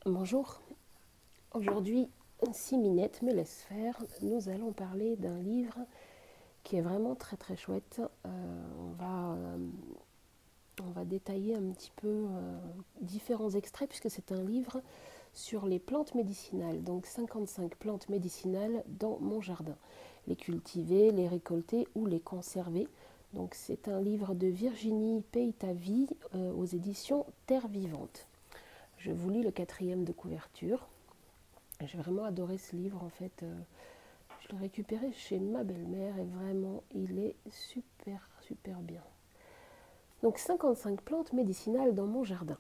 Bonjour, aujourd'hui, si Minette me laisse faire, nous allons parler d'un livre qui est vraiment très très chouette. On va détailler un petit peu différents extraits puisque c'est un livre sur les plantes médicinales, donc 55 plantes médicinales dans mon jardin. Les cultiver, les récolter ou les conserver. Donc c'est un livre de Virginie Peytavy aux éditions Terre Vivante. Je vous lis le quatrième de couverture. J'ai vraiment adoré ce livre en fait. Je l'ai récupéré chez ma belle-mère et vraiment il est super super bien. Donc 55 plantes médicinales dans mon jardin.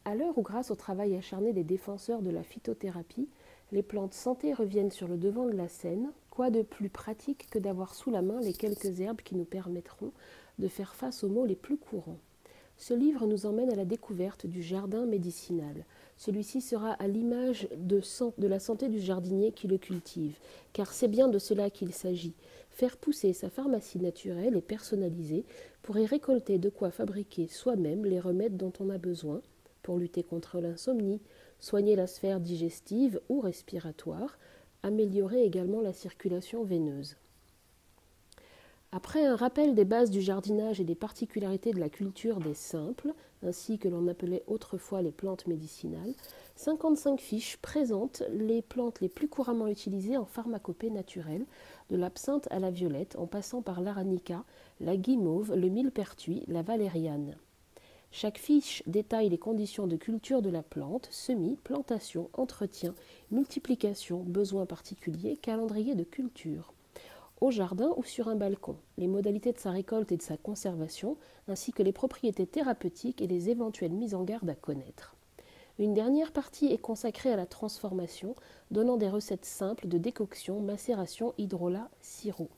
À l'heure où grâce au travail acharné des défenseurs de la phytothérapie, les plantes santé reviennent sur le devant de la scène, quoi de plus pratique que d'avoir sous la main les quelques herbes qui nous permettront de faire face aux maux les plus courants. Ce livre nous emmène à la découverte du jardin médicinal. Celui-ci sera à l'image de la santé du jardinier qui le cultive, car c'est bien de cela qu'il s'agit. Faire pousser sa pharmacie naturelle et personnalisée pour y récolter de quoi fabriquer soi-même les remèdes dont on a besoin, pour lutter contre l'insomnie, soigner la sphère digestive ou respiratoire, améliorer également la circulation veineuse. Après un rappel des bases du jardinage et des particularités de la culture des simples, ainsi que l'on appelait autrefois les plantes médicinales, 55 fiches présentent les plantes les plus couramment utilisées en pharmacopée naturelle, de l'absinthe à la violette, en passant par l'aranica, la guimauve, le millepertuis, la valériane. Chaque fiche détaille les conditions de culture de la plante, semis, plantation, entretien, multiplication, besoins particuliers, calendrier de culture. Au jardin ou sur un balcon, les modalités de sa récolte et de sa conservation, ainsi que les propriétés thérapeutiques et les éventuelles mises en garde à connaître. Une dernière partie est consacrée à la transformation, donnant des recettes simples de décoction, macération, hydrolat, sirop.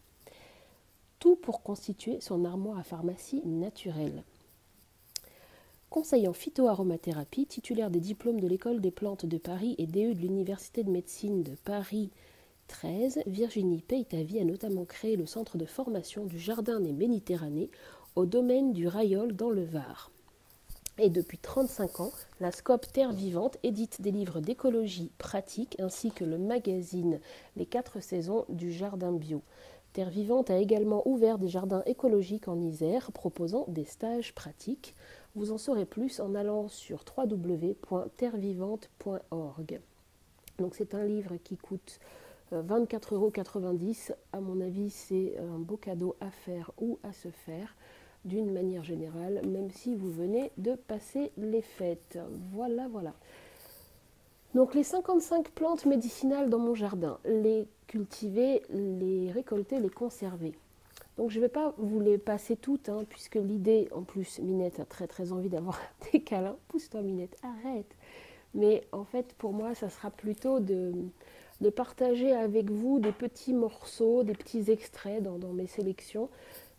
Tout pour constituer son armoire à pharmacie naturelle. Conseil en phytoaromathérapie, titulaire des diplômes de l'École des plantes de Paris et DE de l'Université de médecine de Paris 13, Virginie Peytavy a notamment créé le centre de formation du Jardin des Méditerranées au domaine du Rayol dans le Var. Et depuis 35 ans, la SCOP Terre Vivante édite des livres d'écologie pratique ainsi que le magazine Les 4 saisons du Jardin Bio. Terre Vivante a également ouvert des jardins écologiques en Isère proposant des stages pratiques. Vous en saurez plus en allant sur www.terrevivante.org. Donc c'est un livre qui coûte 24,90 €. À mon avis, c'est un beau cadeau à faire ou à se faire d'une manière générale, même si vous venez de passer les fêtes. Voilà, voilà. Donc les 55 plantes médicinales dans mon jardin, les cultiver, les récolter, les conserver. Donc je ne vais pas vous les passer toutes, puisque l'idée, en plus, Minette a très très envie d'avoir des câlins. Pousse-toi Minette, arrête. Mais en fait, pour moi, ça sera plutôt de partager avec vous des petits morceaux, des petits extraits dans mes sélections,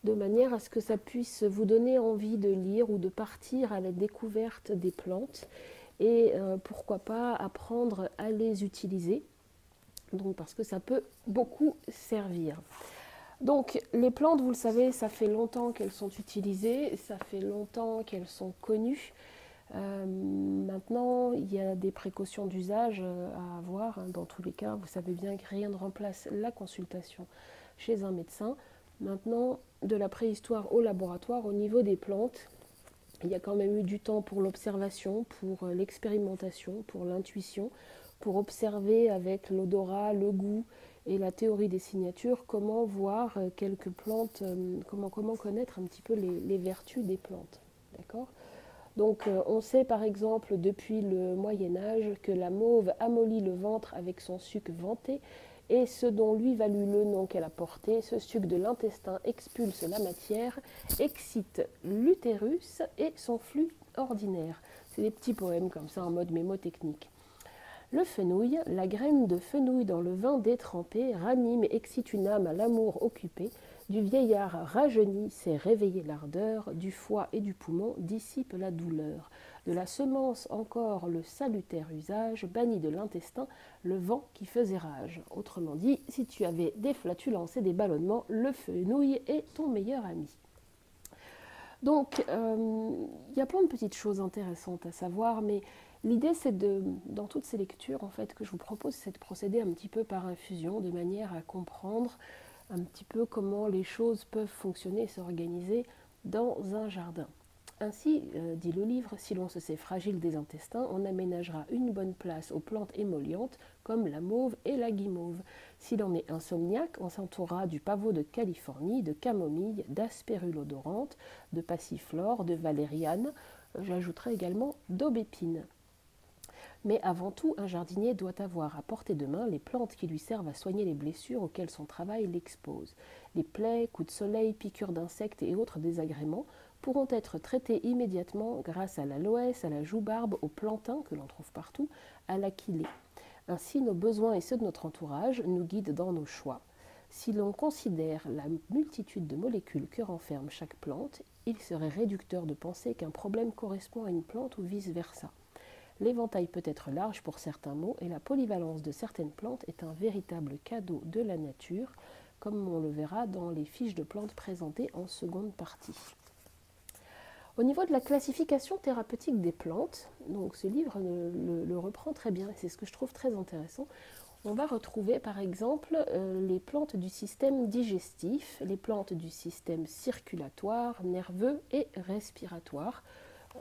de manière à ce que ça puisse vous donner envie de lire ou de partir à la découverte des plantes et pourquoi pas apprendre à les utiliser. Donc parce que ça peut beaucoup servir. Donc les plantes, vous le savez, ça fait longtemps qu'elles sont utilisées, ça fait longtemps qu'elles sont connues. Maintenant, il y a des précautions d'usage à avoir. Dans tous les cas, vous savez bien que rien ne remplace la consultation chez un médecin. Maintenant, de la préhistoire au laboratoire, au niveau des plantes, il y a quand même eu du temps pour l'observation, pour l'expérimentation, pour l'intuition, pour observer avec l'odorat, le goût et la théorie des signatures comment voir quelques plantes, comment connaître un petit peu les vertus des plantes. D'accord ? Donc on sait par exemple depuis le Moyen-Âge que la mauve amollit le ventre avec son suc vanté et ce dont lui valut le nom qu'elle a porté, ce suc de l'intestin expulse la matière, excite l'utérus et son flux ordinaire. C'est des petits poèmes comme ça en mode mémotechnique. Le fenouil, la graine de fenouil dans le vin détrempé, ranime et excite une âme à l'amour occupé. Du vieillard rajeuni c'est réveiller l'ardeur, du foie et du poumon dissipe la douleur. De la semence encore le salutaire usage, banni de l'intestin le vent qui faisait rage. Autrement dit, si tu avais des flatulences et des ballonnements, le fenouil est ton meilleur ami. Donc, il y a plein de petites choses intéressantes à savoir, mais l'idée, c'est dans toutes ces lectures, en fait, que je vous propose, c'est de procéder un petit peu par infusion, de manière à comprendre un petit peu comment les choses peuvent fonctionner et s'organiser dans un jardin. Ainsi, dit le livre, si l'on se sait fragile des intestins, on aménagera une bonne place aux plantes émollientes comme la mauve et la guimauve. Si l'on est insomniaque, on s'entourera du pavot de Californie, de camomille, d'aspérulodorante, de passiflore, de valériane. J'ajouterai également d'aubépine. Mais avant tout, un jardinier doit avoir à portée de main les plantes qui lui servent à soigner les blessures auxquelles son travail l'expose. Les plaies, coups de soleil, piqûres d'insectes et autres désagréments pourront être traités immédiatement grâce à l'aloès, à la joubarbe, au plantain que l'on trouve partout, à l'aquilée. Ainsi, nos besoins et ceux de notre entourage nous guident dans nos choix. Si l'on considère la multitude de molécules que renferme chaque plante, il serait réducteur de penser qu'un problème correspond à une plante ou vice-versa. L'éventail peut être large pour certains mots et la polyvalence de certaines plantes est un véritable cadeau de la nature, comme on le verra dans les fiches de plantes présentées en seconde partie. Au niveau de la classification thérapeutique des plantes, donc ce livre le reprend très bien et c'est ce que je trouve très intéressant. On va retrouver par exemple les plantes du système digestif, les plantes du système circulatoire, nerveux et respiratoire.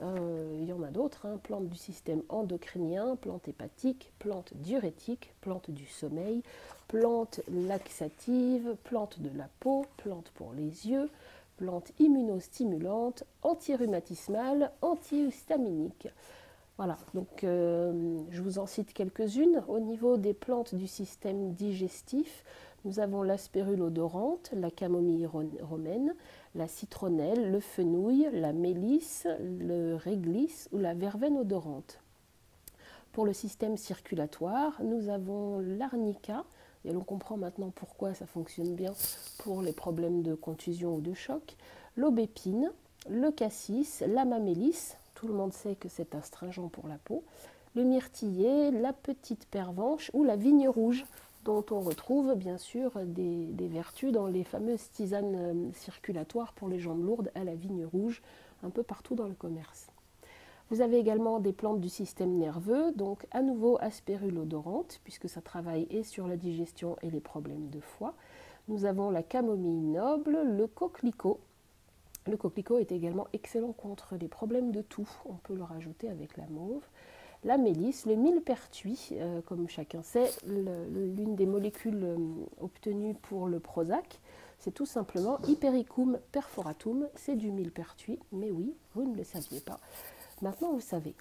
Il y en a d'autres, plantes du système endocrinien, plantes hépatiques, plantes diurétiques, plantes du sommeil, plantes laxatives, plantes de la peau, plantes pour les yeux, plantes immunostimulantes, antirhumatismales, antihistaminiques. Voilà, donc je vous en cite quelques-unes. Au niveau des plantes du système digestif, nous avons l'aspérulodorante, la camomille romaine, la citronnelle, le fenouil, la mélisse, le réglisse ou la verveine odorante. Pour le système circulatoire, nous avons l'arnica, et l'on comprend maintenant pourquoi ça fonctionne bien pour les problèmes de contusion ou de choc, l'aubépine, le cassis, la mamélisse, tout le monde sait que c'est astringent pour la peau, le myrtillier, la petite pervenche ou la vigne rouge, dont on retrouve bien sûr des vertus dans les fameuses tisanes circulatoires pour les jambes lourdes à la vigne rouge, un peu partout dans le commerce. Vous avez également des plantes du système nerveux, donc à nouveau aspérulodorante, puisque ça travaille et sur la digestion et les problèmes de foie. Nous avons la camomille noble, le coquelicot. Le coquelicot est également excellent contre les problèmes de toux, on peut le rajouter avec la mauve. La mélisse, le millepertuis, comme chacun sait, l'une des molécules obtenues pour le Prozac, c'est tout simplement Hypericum perforatum, c'est du millepertuis, mais oui, vous ne le saviez pas. Maintenant, vous savez.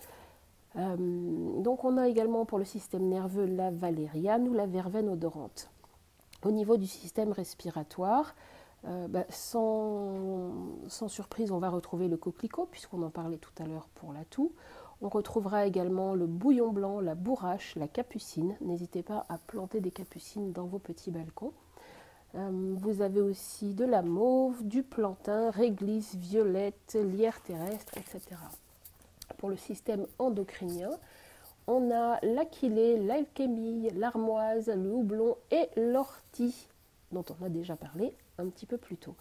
Donc, on a également pour le système nerveux la valériane ou la verveine odorante. Au niveau du système respiratoire, sans surprise, on va retrouver le coquelicot, puisqu'on en parlait tout à l'heure pour la toux. On retrouvera également le bouillon blanc, la bourrache, la capucine. N'hésitez pas à planter des capucines dans vos petits balcons. Vous avez aussi de la mauve, du plantain, réglisse, violette, lierre terrestre, etc. Pour le système endocrinien, on a l'aquilée, l'alchémille, l'armoise, le houblon et l'ortie, dont on a déjà parlé un petit peu plus tôt.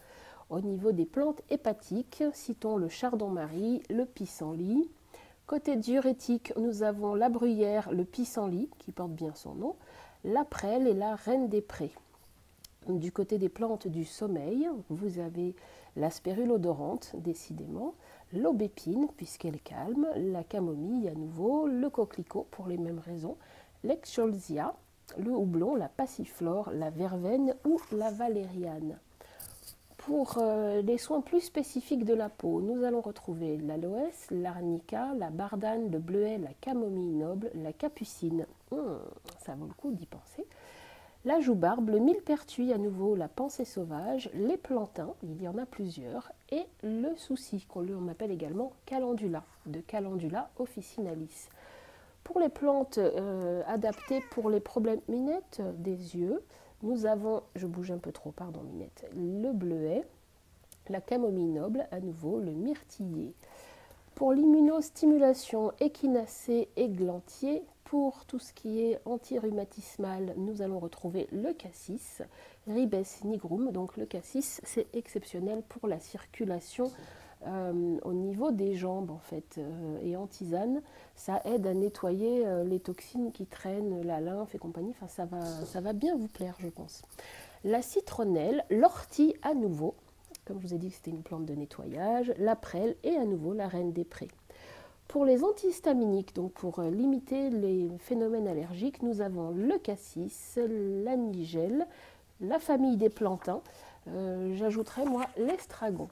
Au niveau des plantes hépatiques, citons le chardon-marie, le pissenlit. Côté diurétique, nous avons la bruyère, le pissenlit, qui porte bien son nom, la prêle et la reine des prés. Du côté des plantes du sommeil, vous avez l'aspérulodorante, décidément, l'aubépine, puisqu'elle calme, la camomille à nouveau, le coquelicot pour les mêmes raisons, l'excholzia, le houblon, la passiflore, la verveine ou la valériane. Pour les soins plus spécifiques de la peau, nous allons retrouver l'aloès, l'arnica, la bardane, le bleuet, la camomille noble, la capucine. Ça vaut le coup d'y penser. La joubarbe, le millepertuis à nouveau, la pensée sauvage, les plantains, il y en a plusieurs, et le souci, qu'on appelle également calendula, de Calendula officinalis. Pour les plantes adaptées pour les problèmes Minette des yeux, nous avons, je bouge un peu trop, pardon Minette, le bleuet, la camomille noble, à nouveau le myrtillier. Pour l'immunostimulation, échinacée, églantier. Pour tout ce qui est antirhumatismal, nous allons retrouver le cassis, ribes nigrum. Donc le cassis, c'est exceptionnel pour la circulation au niveau des jambes en fait. Et en tisane, ça aide à nettoyer les toxines qui traînent, la lymphe et compagnie. Enfin, ça va bien vous plaire, je pense. La citronnelle, l'ortie à nouveau, comme je vous ai dit que c'était une plante de nettoyage, la prêle et à nouveau la reine des prés. Pour les antihistaminiques, donc pour limiter les phénomènes allergiques, nous avons le cassis, la nigelle, la famille des plantains. J'ajouterai moi l'estragon.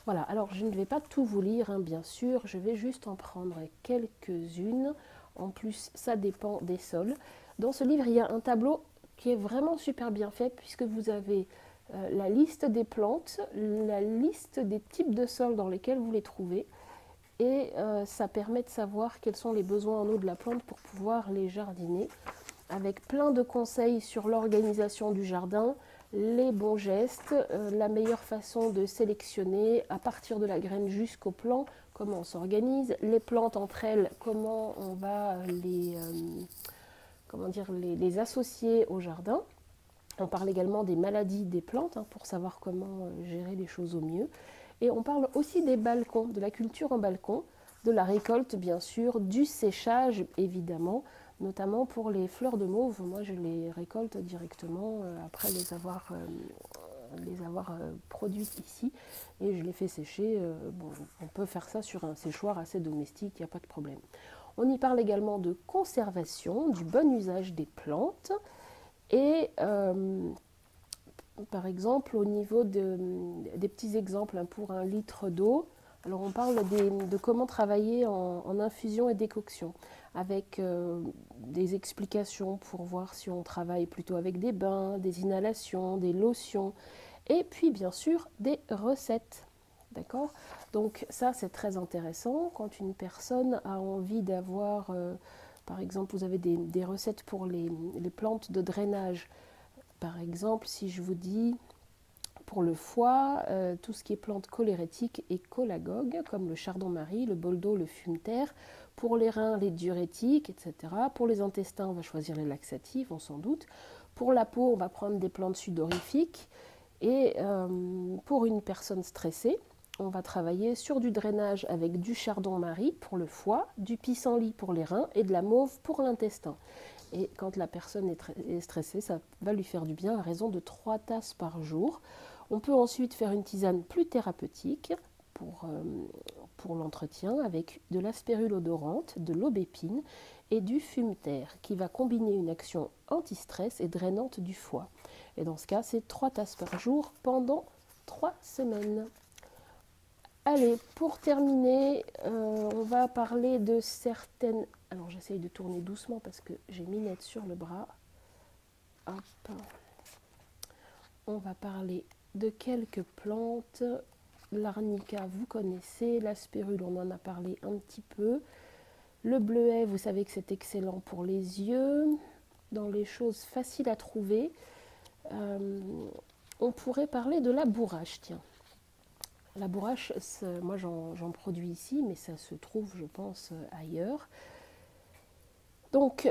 Voilà, alors je ne vais pas tout vous lire, hein, bien sûr, je vais juste en prendre quelques-unes. En plus, ça dépend des sols. Dans ce livre, il y a un tableau qui est vraiment super bien fait puisque vous avez la liste des plantes, la liste des types de sols dans lesquels vous les trouvez. Et ça permet de savoir quels sont les besoins en eau de la plante pour pouvoir les jardiner, avec plein de conseils sur l'organisation du jardin, les bons gestes, la meilleure façon de sélectionner à partir de la graine jusqu'au plant, comment on s'organise, les plantes entre elles, comment on va les associer au jardin. On parle également des maladies des plantes, hein, pour savoir comment gérer les choses au mieux. Et on parle aussi des balcons, de la culture en balcon, de la récolte bien sûr, du séchage évidemment, notamment pour les fleurs de mauve. Moi je les récolte directement après les avoir produites ici et je les fais sécher. Bon, on peut faire ça sur un séchoir assez domestique, il n'y a pas de problème. On y parle également de conservation, du bon usage des plantes et par exemple, au niveau des petits exemples, hein, pour 1 litre d'eau, alors on parle de comment travailler en infusion et décoction, avec des explications pour voir si on travaille plutôt avec des bains, des inhalations, des lotions, et puis bien sûr des recettes. D'accord? Donc ça c'est très intéressant quand une personne a envie d'avoir, par exemple vous avez des recettes pour les plantes de drainage. Par exemple, si je vous dis pour le foie, tout ce qui est plantes cholérétiques et cholagogues, comme le chardon-marie, le boldo, le fumeterre. Pour les reins, les diurétiques, etc. Pour les intestins, on va choisir les laxatifs, on s'en doute. Pour la peau, on va prendre des plantes sudorifiques. Et pour une personne stressée, on va travailler sur du drainage avec du chardon-marie pour le foie, du pissenlit pour les reins et de la mauve pour l'intestin. Et quand la personne est stressée, ça va lui faire du bien à raison de 3 tasses par jour. On peut ensuite faire une tisane plus thérapeutique pour l'entretien avec de l'aspérule odorante, de l'aubépine et du fumeterre qui va combiner une action anti-stress et drainante du foie. Et dans ce cas, c'est 3 tasses par jour pendant 3 semaines. Allez, pour terminer, on va parler de certaines... Alors j'essaye de tourner doucement parce que j'ai Minette sur le bras. Hop. On va parler de quelques plantes. L'arnica, vous connaissez. La spirule, on en a parlé un petit peu. Le bleuet, vous savez que c'est excellent pour les yeux. Dans les choses faciles à trouver, on pourrait parler de la bourrache, tiens. La bourrache, moi j'en produis ici, mais ça se trouve, je pense, ailleurs. Donc,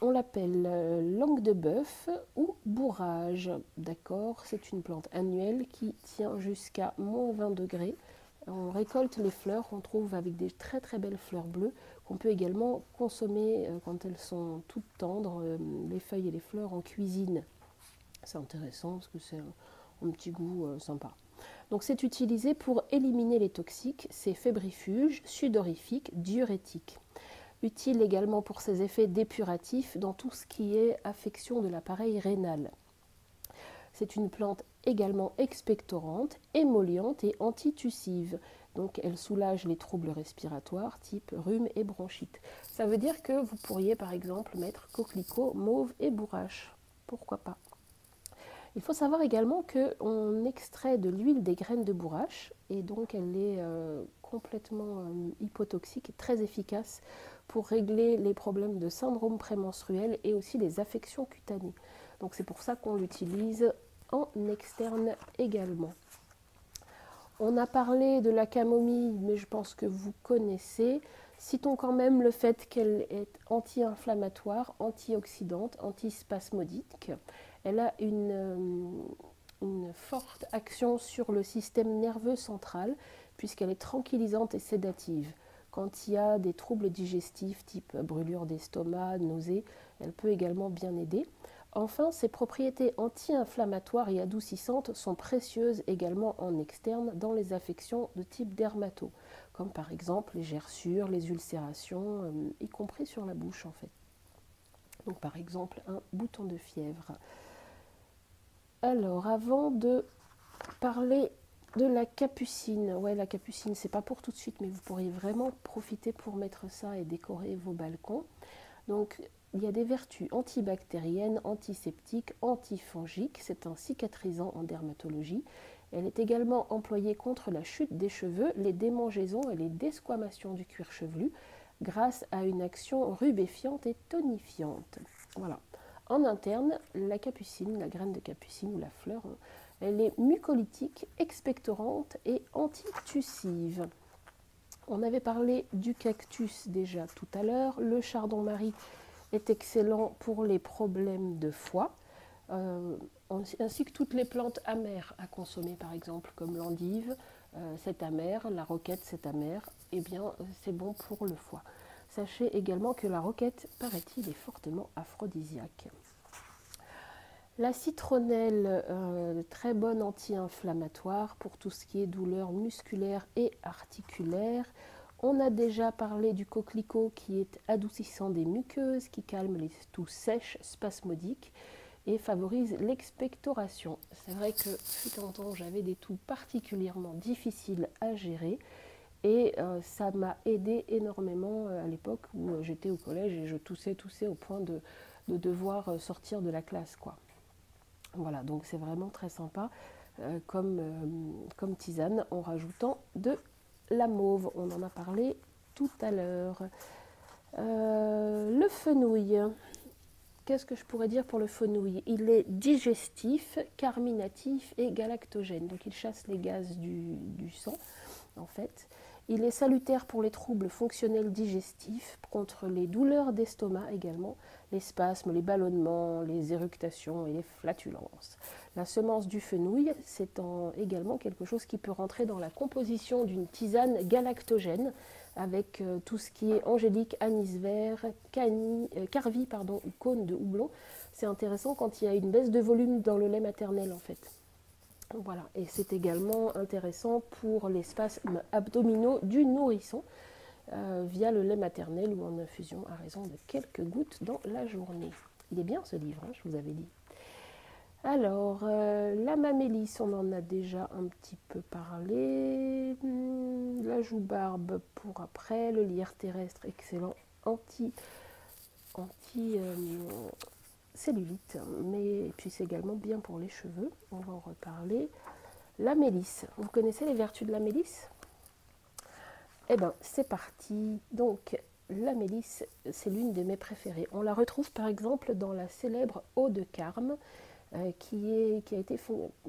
on l'appelle langue de bœuf ou bourrage, d'accord? C'est une plante annuelle qui tient jusqu'à -20 degrés. On récolte les fleurs, on trouve avec des très très belles fleurs bleues qu'on peut également consommer quand elles sont toutes tendres, les feuilles et les fleurs en cuisine. C'est intéressant parce que c'est un petit goût sympa. Donc c'est utilisé pour éliminer les toxiques, c'est fébrifuge, sudorifique, diurétique. Utile également pour ses effets dépuratifs dans tout ce qui est affection de l'appareil rénal. C'est une plante également expectorante, émolliente et antitussive. Donc elle soulage les troubles respiratoires type rhume et bronchite. Ça veut dire que vous pourriez par exemple mettre coquelicot, mauve et bourrache. Pourquoi pas? Il faut savoir également qu'on extrait de l'huile des graines de bourrache et donc elle est complètement hypotoxique et très efficace pour régler les problèmes de syndrome prémenstruel et aussi les affections cutanées. Donc c'est pour ça qu'on l'utilise en externe également. On a parlé de la camomille, mais je pense que vous connaissez. Citons quand même le fait qu'elle est anti-inflammatoire, antioxydante, antispasmodique. Elle a une une forte action sur le système nerveux central, puisqu'elle est tranquillisante et sédative. Quand il y a des troubles digestifs type brûlure d'estomac, nausées, elle peut également bien aider. Enfin, ses propriétés anti-inflammatoires et adoucissantes sont précieuses également en externe dans les affections de type dermato, comme par exemple les gerçures, les ulcérations, y compris sur la bouche en fait. Donc par exemple un bouton de fièvre. Alors avant de parler de la capucine, ouais la capucine c'est pas pour tout de suite mais vous pourriez vraiment profiter pour mettre ça et décorer vos balcons. Donc il y a des vertus antibactériennes, antiseptiques, antifongiques, c'est un cicatrisant en dermatologie. Elle est également employée contre la chute des cheveux, les démangeaisons et les desquamations du cuir chevelu grâce à une action rubéfiante et tonifiante. Voilà. En interne, la capucine, la graine de capucine ou la fleur, elle est mucolytique, expectorante et antitussive. On avait parlé du cactus déjà tout à l'heure. Le chardon-marie est excellent pour les problèmes de foie, ainsi que toutes les plantes amères à consommer, par exemple, comme l'endive, c'est amer, la roquette, c'est amer, eh bien, c'est bon pour le foie. Sachez également que la roquette, paraît-il, est fortement aphrodisiaque. La citronnelle, très bonne anti-inflammatoire pour tout ce qui est douleur musculaire et articulaire. On a déjà parlé du coquelicot qui est adoucissant des muqueuses, qui calme les toux sèches, spasmodiques et favorise l'expectoration. C'est vrai que fut un temps j'avais des toux particulièrement difficiles à gérer et ça m'a aidé énormément à l'époque où j'étais au collège et je toussais au point de devoir sortir de la classe, quoi. Voilà, donc c'est vraiment très sympa comme tisane en rajoutant de la mauve. On en a parlé tout à l'heure. Le fenouil. Qu'est-ce que je pourrais dire pour le fenouil? Il est digestif, carminatif et galactogène. Donc il chasse les gaz du sang, en fait. Il est salutaire pour les troubles fonctionnels digestifs, contre les douleurs d'estomac également, les spasmes, les ballonnements, les éructations et les flatulences. La semence du fenouil, c'est également quelque chose qui peut rentrer dans la composition d'une tisane galactogène avec tout ce qui est angélique, anis vert, carvi ou cône de houblon. C'est intéressant quand il y a une baisse de volume dans le lait maternel en fait. Voilà, et c'est également intéressant pour les spasmes abdominaux du nourrisson via le lait maternel ou en infusion à raison de quelques gouttes dans la journée. Il est bien ce livre, hein, je vous avais dit. Alors, la mamélisse, on en a déjà un petit peu parlé. La joue-barbe pour après. Le lierre terrestre, excellent. Cellulite, mais puis c'est également bien pour les cheveux, on va en reparler. La mélisse, vous connaissez les vertus de la mélisse? Eh bien, c'est parti. Donc, la mélisse, c'est l'une de mes préférées. On la retrouve par exemple dans la célèbre eau de Carme, qui a été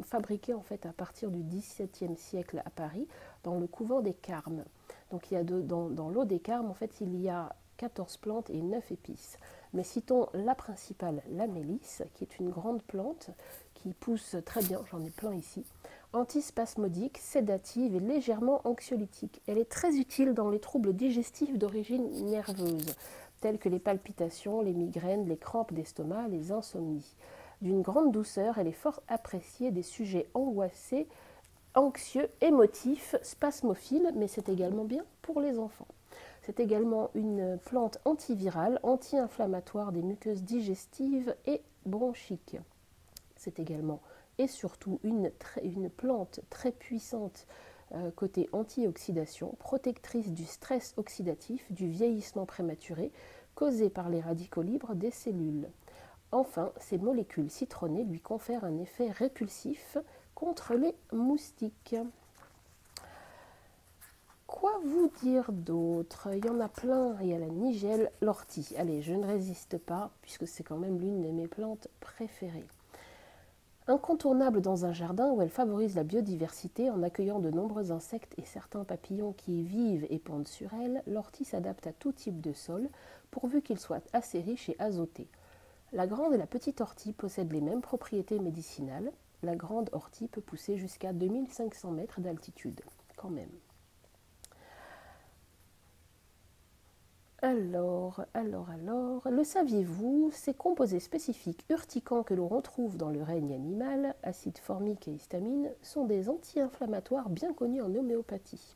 fabriquée en fait à partir du XVIIe siècle à Paris, dans le couvent des Carmes. Donc, il y a dans l'eau des Carmes, en fait, il y a 14 plantes et 9 épices. Mais citons la principale, la mélisse, qui est une grande plante qui pousse très bien, j'en ai plein ici, antispasmodique, sédative et légèrement anxiolytique. Elle est très utile dans les troubles digestifs d'origine nerveuse, tels que les palpitations, les migraines, les crampes d'estomac, les insomnies. D'une grande douceur, elle est fort appréciée des sujets angoissés, anxieux, émotifs, spasmophiles, mais c'est également bien pour les enfants. C'est également une plante antivirale, anti-inflammatoire des muqueuses digestives et bronchiques. C'est également et surtout une plante très puissante côté antioxydation, protectrice du stress oxydatif, du vieillissement prématuré causé par les radicaux libres des cellules. Enfin, ces molécules citronnées lui confèrent un effet répulsif contre les moustiques. Quoi vous dire d'autre? Il y en a plein. Il y a la nigelle, l'ortie. Allez, je ne résiste pas, puisque c'est quand même l'une de mes plantes préférées. Incontournable dans un jardin où elle favorise la biodiversité en accueillant de nombreux insectes et certains papillons qui y vivent et pondent sur elle, l'ortie s'adapte à tout type de sol, pourvu qu'il soit assez riche et azoté. La grande et la petite ortie possèdent les mêmes propriétés médicinales. La grande ortie peut pousser jusqu'à 2500 mètres d'altitude, quand même. Alors, le saviez-vous, ces composés spécifiques urticants que l'on retrouve dans le règne animal, acide formique et histamine, sont des anti-inflammatoires bien connus en homéopathie.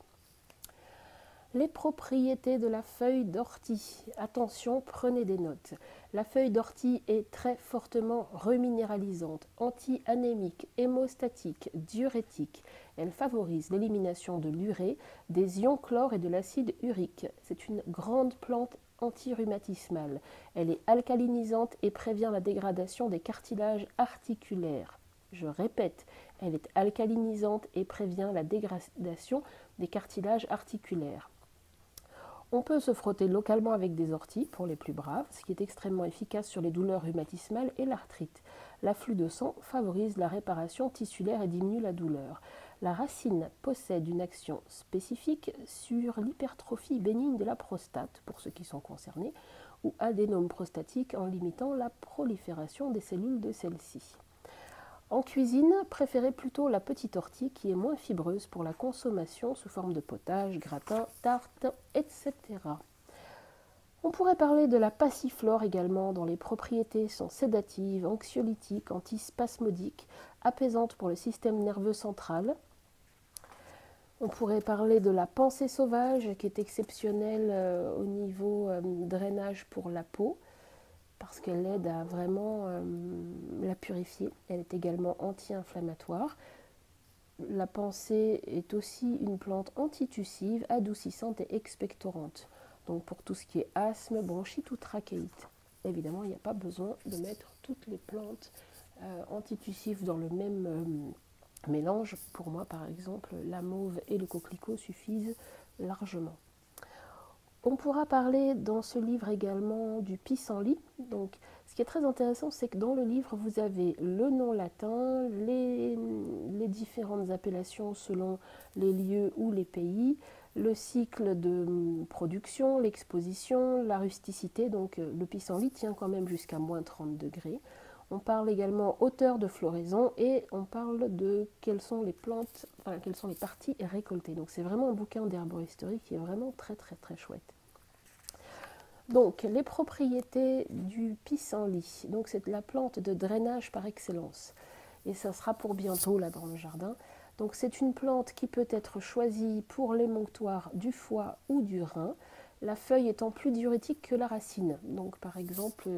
Les propriétés de la feuille d'ortie. Attention, prenez des notes. La feuille d'ortie est très fortement reminéralisante, anti-anémique, hémostatique, diurétique. Elle favorise l'élimination de l'urée, des ions chlore et de l'acide urique. C'est une grande plante antirhumatismale. Elle est alcalinisante et prévient la dégradation des cartilages articulaires. Je répète, elle est alcalinisante et prévient la dégradation des cartilages articulaires. On peut se frotter localement avec des orties pour les plus braves, ce qui est extrêmement efficace sur les douleurs rhumatismales et l'arthrite. L'afflux de sang favorise la réparation tissulaire et diminue la douleur. La racine possède une action spécifique sur l'hypertrophie bénigne de la prostate, pour ceux qui sont concernés, ou adénome prostatique en limitant la prolifération des cellules de celle-ci. En cuisine, préférez plutôt la petite ortie qui est moins fibreuse pour la consommation sous forme de potage, gratin, tarte, etc. On pourrait parler de la passiflore également, dont les propriétés sont sédatives, anxiolytiques, antispasmodiques, apaisantes pour le système nerveux central. On pourrait parler de la pensée sauvage qui est exceptionnelle au niveau drainage pour la peau, parce qu'elle aide à vraiment la purifier. Elle est également anti-inflammatoire. La pensée est aussi une plante antitussive, adoucissante et expectorante. Donc pour tout ce qui est asthme, bronchite ou trachéite. Évidemment, il n'y a pas besoin de mettre toutes les plantes antitussives dans le même mélange. Pour moi, par exemple, la mauve et le coquelicot suffisent largement. On pourra parler dans ce livre également du pissenlit. Donc, ce qui est très intéressant, c'est que dans le livre, vous avez le nom latin, les différentes appellations selon les lieux ou les pays, le cycle de production, l'exposition, la rusticité. Donc, le pissenlit tient quand même jusqu'à moins 30 degrés. On parle également hauteur de floraison et on parle de quelles sont les plantes, quelles sont les parties récoltées. Donc c'est vraiment un bouquin d'herboristerie qui est vraiment très très très chouette. Donc les propriétés du pissenlit. Donc c'est la plante de drainage par excellence. Et ça sera pour bientôt là dans le jardin. Donc c'est une plante qui peut être choisie pour l'émonctoire du foie ou du rein. La feuille étant plus diurétique que la racine. Donc par exemple,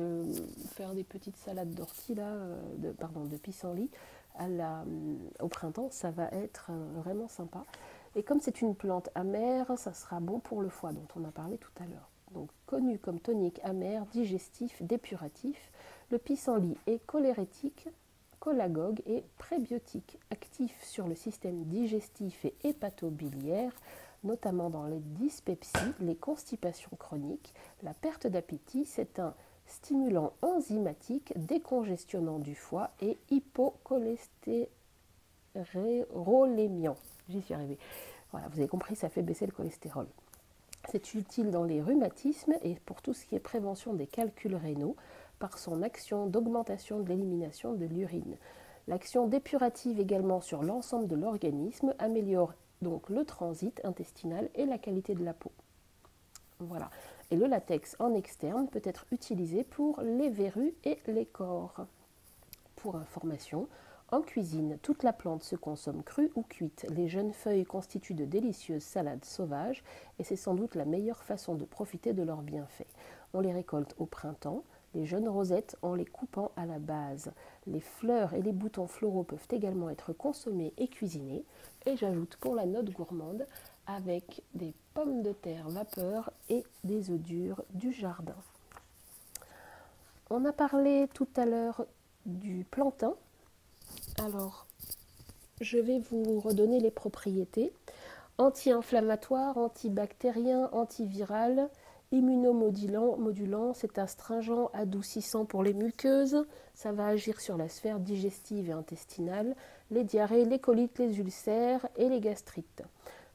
faire des petites salades d'ortie, de pissenlit au printemps, ça va être vraiment sympa. Et comme c'est une plante amère, ça sera bon pour le foie dont on a parlé tout à l'heure. Donc connu comme tonique amer, digestif, dépuratif, le pissenlit est cholérétique, cholagogue et prébiotique, actif sur le système digestif et hépatobiliaire, notamment dans les dyspepsies, les constipations chroniques, la perte d'appétit. C'est un stimulant enzymatique, décongestionnant du foie et hypocholestérolémiant. J'y suis arrivée. Voilà, vous avez compris, ça fait baisser le cholestérol. C'est utile dans les rhumatismes et pour tout ce qui est prévention des calculs rénaux par son action d'augmentation de l'élimination de l'urine. L'action dépurative également sur l'ensemble de l'organisme améliore donc le transit intestinal et la qualité de la peau. Voilà. Et le latex en externe peut être utilisé pour les verrues et les cors. Pour information, en cuisine, toute la plante se consomme crue ou cuite. Les jeunes feuilles constituent de délicieuses salades sauvages et c'est sans doute la meilleure façon de profiter de leurs bienfaits. On les récolte au printemps, les jeunes rosettes en les coupant à la base. Les fleurs et les boutons floraux peuvent également être consommés et cuisinés. Et j'ajoute pour la note gourmande avec des pommes de terre vapeur et des œufs durs du jardin. On a parlé tout à l'heure du plantain. Alors, je vais vous redonner les propriétés. Anti-inflammatoire, antibactérien, antiviral, immunomodulant, c'est astringent, adoucissant pour les muqueuses. Ça va agir sur la sphère digestive et intestinale, les diarrhées, les colites, les ulcères et les gastrites.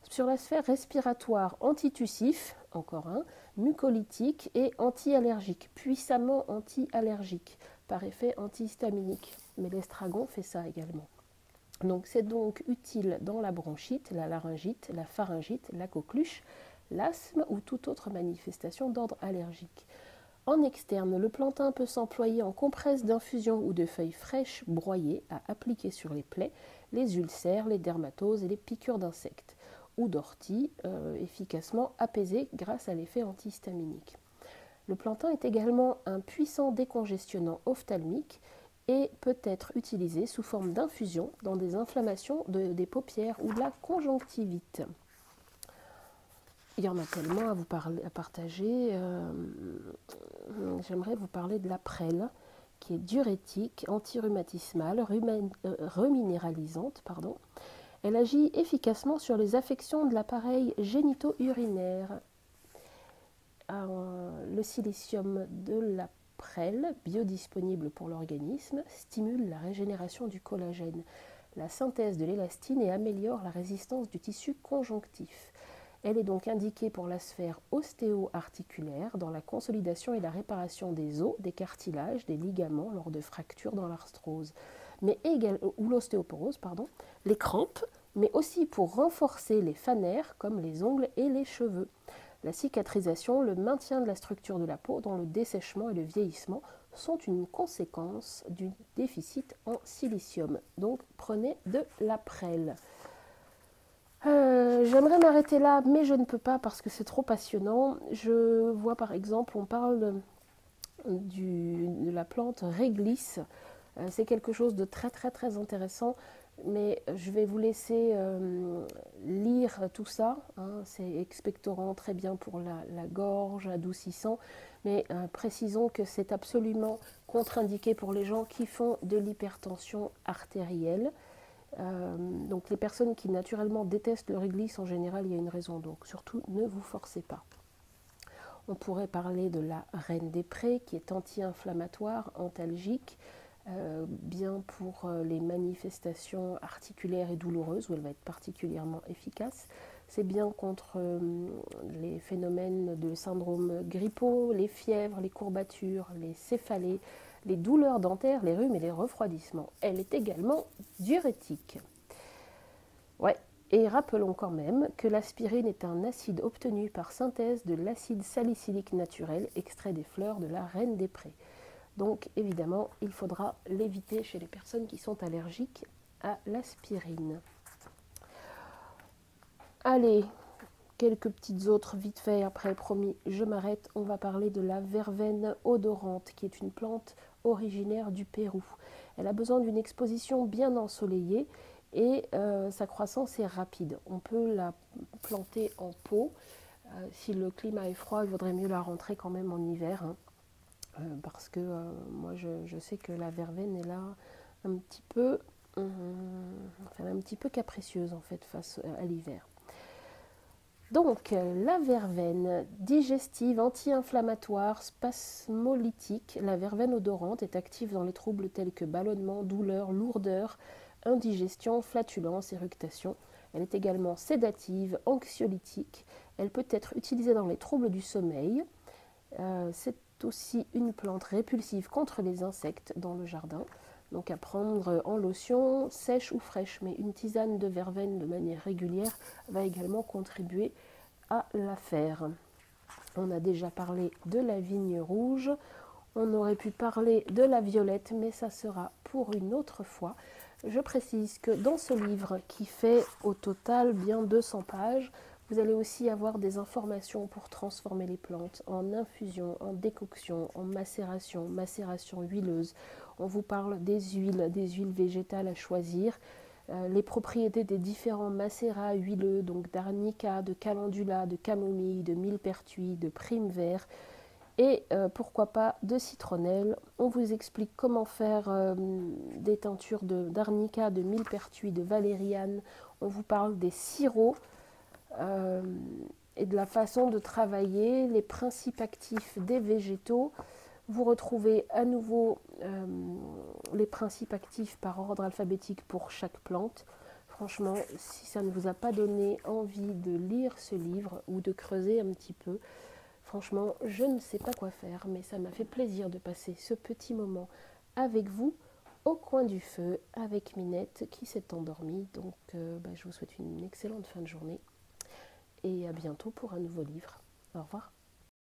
Sur la sphère respiratoire, antitussif, encore un, mucolytique et anti-allergique, puissamment anti-allergique, par effet antihistaminique. Mais l'estragon fait ça également. Donc c'est donc utile dans la bronchite, la laryngite, la pharyngite, la coqueluche, l'asthme ou toute autre manifestation d'ordre allergique. En externe, le plantain peut s'employer en compresse d'infusion ou de feuilles fraîches broyées à appliquer sur les plaies, les ulcères, les dermatoses et les piqûres d'insectes, ou d'ortie, efficacement apaisées grâce à l'effet antihistaminique. Le plantain est également un puissant décongestionnant ophtalmique et peut être utilisé sous forme d'infusion dans des inflammations des paupières ou de la conjonctivite. Il y en a tellement à partager. J'aimerais vous parler de la prêle, qui est diurétique, antirhumatismale, reminéralisante. Elle agit efficacement sur les affections de l'appareil génito-urinaire. Le silicium de la prêle, biodisponible pour l'organisme, stimule la régénération du collagène, la synthèse de l'élastine et améliore la résistance du tissu conjonctif. Elle est donc indiquée pour la sphère ostéo-articulaire dans la consolidation et la réparation des os, des cartilages, des ligaments lors de fractures dans l'arthrose, ou l'ostéoporose, les crampes, mais aussi pour renforcer les fanères comme les ongles et les cheveux. La cicatrisation, le maintien de la structure de la peau dont le dessèchement et le vieillissement sont une conséquence du déficit en silicium. Donc prenez de la prêle. J'aimerais m'arrêter là, mais je ne peux pas parce que c'est trop passionnant. Je vois par exemple, on parle de la plante réglisse. C'est quelque chose de très très très intéressant, mais je vais vous laisser lire tout ça. C'est expectorant, très bien pour la gorge, adoucissant, mais précisons que c'est absolument contre-indiqué pour les gens qui font de l'hypertension artérielle. Donc les personnes qui naturellement détestent le réglisse, en général, il y a une raison. Donc surtout, ne vous forcez pas. On pourrait parler de la reine des prés, qui est anti-inflammatoire, antalgique, bien pour les manifestations articulaires et douloureuses, où elle va être particulièrement efficace. C'est bien contre les phénomènes de syndrome grippaux, les fièvres, les courbatures, les céphalées, les douleurs dentaires, les rhumes et les refroidissements. Elle est également diurétique. Ouais. Et rappelons quand même que l'aspirine est un acide obtenu par synthèse de l'acide salicylique naturel extrait des fleurs de la reine des prés. Donc évidemment, il faudra l'éviter chez les personnes qui sont allergiques à l'aspirine. Allez, quelques petites autres vite fait, après promis, je m'arrête. On va parler de la verveine odorante, qui est une plante originaire du Pérou. Elle a besoin d'une exposition bien ensoleillée et sa croissance est rapide. On peut la planter en pot. Si le climat est froid, il vaudrait mieux la rentrer quand même en hiver, parce que moi je sais que la verveine est là un petit peu, un petit peu capricieuse en fait face à l'hiver. Donc, la verveine digestive, anti-inflammatoire, spasmolytique, la verveine odorante est active dans les troubles tels que ballonnement, douleur, lourdeur, indigestion, flatulence, éructation. Elle est également sédative, anxiolytique. Elle peut être utilisée dans les troubles du sommeil. C'est aussi une plante répulsive contre les insectes dans le jardin. Donc à prendre en lotion, sèche ou fraîche, mais une tisane de verveine de manière régulière va également contribuer à la faire. On a déjà parlé de la vigne rouge, on aurait pu parler de la violette, mais ça sera pour une autre fois. Je précise que dans ce livre, qui fait au total bien 200 pages, vous allez aussi avoir des informations pour transformer les plantes en infusion, en décoction, en macération, macération huileuse. On vous parle des huiles végétales à choisir, les propriétés des différents macérats huileux, donc d'arnica, de calendula, de camomille, de millepertuis, de prime vert et pourquoi pas de citronnelle. On vous explique comment faire des teintures d'arnica, de millepertuis, de valériane. On vous parle des sirops et de la façon de travailler, les principes actifs des végétaux. Vous retrouvez à nouveau les principes actifs par ordre alphabétique pour chaque plante. Franchement, si ça ne vous a pas donné envie de lire ce livre ou de creuser un petit peu, franchement, je ne sais pas quoi faire, mais ça m'a fait plaisir de passer ce petit moment avec vous. au coin du feu avec Minette qui s'est endormie. Donc je vous souhaite une excellente fin de journée et à bientôt pour un nouveau livre. Au revoir.